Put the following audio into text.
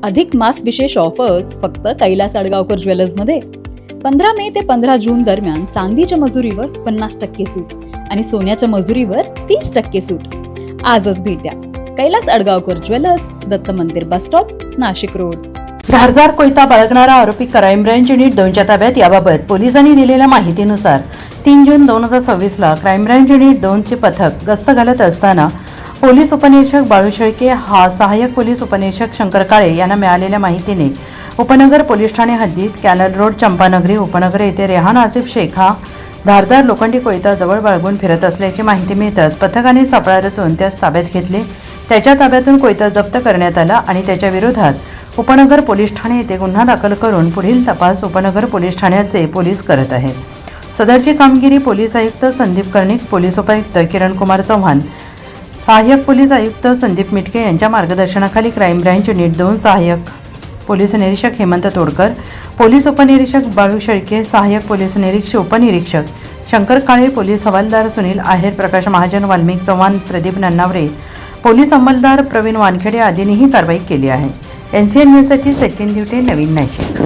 अधिक मास विशेष ऑफर्स फक्त कैलास अडगावकर ज्वेलर्समध्ये. 15 मे ते 15 जून दरम्यान चांदीच्या मजुरीवर 50% सूट आणि सोन्याच्या मजुरीवर 30% सूट. आजच भेट द्या. कैलास अडगावकर ज्वेलर्स, दत्त मंदिर बस स्टॉप, नाशिक रोड. धारदार कोयता बाळगणारा आरोपी क्राईम ब्रँच युनिट 2च्या ताब्यात. याबाबत पोलिसांनी दिलेल्या माहितीनुसार 3 जून 2026ला क्राईम ब्रँच युनिट 2चे पथक गस्त घालत असताना पोलीस उपनिरीक्षक बाळू शेळके हा सहाय्यक पोलीस उपनिरीक्षक शंकर काळे यांना मिळालेल्या माहितीने उपनगर पोलीस ठाणे हद्दीत कॅनल रोड, चंपानगरी, उपनगर येथे रेहान आसिफ शेख हा धारदार लोखंडी कोयता जवळ बाळगून फिरत असल्याची माहिती मिळताच पथकाने सापळा रचून त्यास ताब्यात घेतले. त्याच्या ताब्यातून कोयता जप्त करण्यात आला आणि त्याच्या विरोधात उपनगर पोलीस ठाणे येथे गुन्हा दाखल करून पुढील तपास उपनगर पोलीस ठाण्याचे पोलीस करत आहेत. सदरची कामगिरी पोलीस आयुक्त संदीप कर्णिक, पोलीस उपायुक्त किरण कुमार चव्हाण, सहाय्यक पोलीस आयुक्त संदीप मिटके यांच्या मार्गदर्शनाखाली क्राईम ब्रँच युनिट 2 सहाय्यक पोलीस निरीक्षक हेमंत तोडकर, पोलीस उपनिरीक्षक बाळू शेळके, सहाय्यक पोलीस उपनिरीक्षक शंकर काळे, पोलीस हवालदार सुनील आहेर, प्रकाश महाजन, वाल्मिक चव्हाण, प्रदीप नन्नावरे, पोलीस अंमलदार प्रवीण वानखेडे आदींनीही कारवाई केली आहे. NCN न्यूजसाठी सचिन दिवटे, नवीन नाशिक.